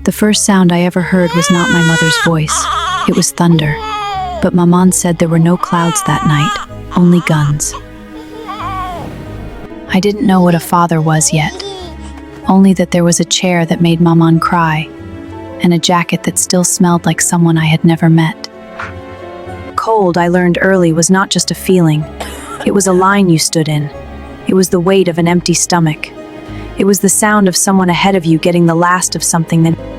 The first sound I ever heard was not my mother's voice. It was thunder. But Maman said there were no clouds that night, only guns. I didn't know what a father was yet, only that there was a chair that made Maman cry, and a jacket that still smelled like someone I had never met. Cold, I learned early, was not just a feeling. It was a line you stood in. It was the weight of an empty stomach. It was the sound of someone ahead of you getting the last of something that...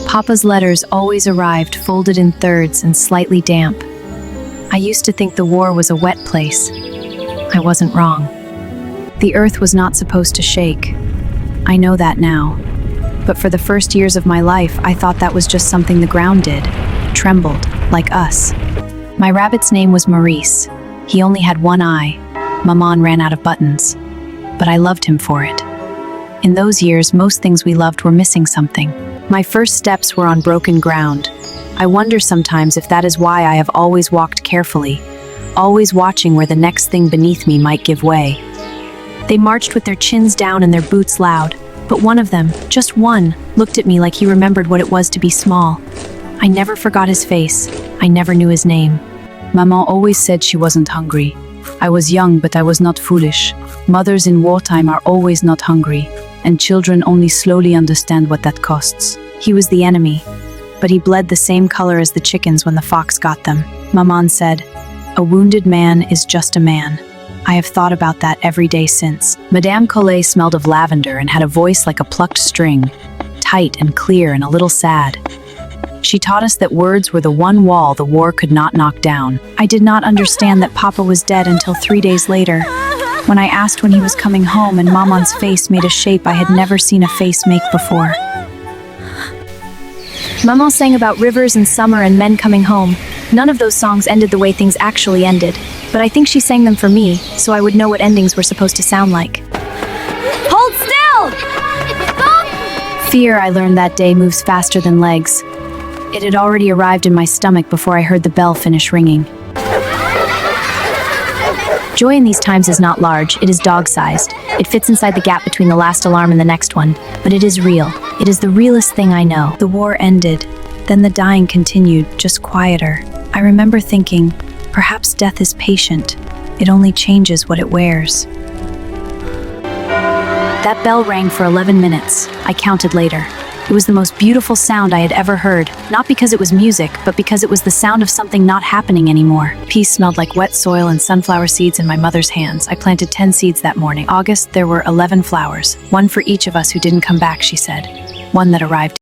Papa's letters always arrived folded in thirds and slightly damp. I used to think the war was a wet place. I wasn't wrong. The earth was not supposed to shake. I know that now. But for the first years of my life, I thought that was just something the ground did. Trembled, like us. My rabbit's name was Maurice. He only had one eye. Maman ran out of buttons. But I loved him for it. In those years, most things we loved were missing something. My first steps were on broken ground. I wonder sometimes if that is why I have always walked carefully, always watching where the next thing beneath me might give way. They marched with their chins down and their boots loud, but one of them, just one, looked at me like he remembered what it was to be small. I never forgot his face. I never knew his name. Maman always said she wasn't hungry. I was young, but I was not foolish. Mothers in wartime are always not hungry, and children only slowly understand what that costs. He was the enemy, but he bled the same color as the chickens when the fox got them. Maman said, "A wounded man is just a man." I have thought about that every day since. Madame Collet smelled of lavender and had a voice like a plucked string, tight and clear and a little sad. She taught us that words were the one wall the war could not knock down. I did not understand that Papa was dead until 3 days later, when I asked when he was coming home and Maman's face made a shape I had never seen a face make before. Maman sang about rivers and summer and men coming home. None of those songs ended the way things actually ended, but I think she sang them for me, so I would know what endings were supposed to sound like. Hold still! Fear, I learned that day, moves faster than legs. It had already arrived in my stomach before I heard the bell finish ringing. Joy in these times is not large, it is dog-sized. It fits inside the gap between the last alarm and the next one, but it is real. It is the realest thing I know. The war ended, then the dying continued, just quieter. I remember thinking, perhaps death is patient. It only changes what it wears. That bell rang for 11 minutes. I counted later. It was the most beautiful sound I had ever heard, not because it was music, but because it was the sound of something not happening anymore. Peace smelled like wet soil and sunflower seeds in my mother's hands. I planted 10 seeds that morning. August, there were 11 flowers. One for each of us who didn't come back, she said. One that arrived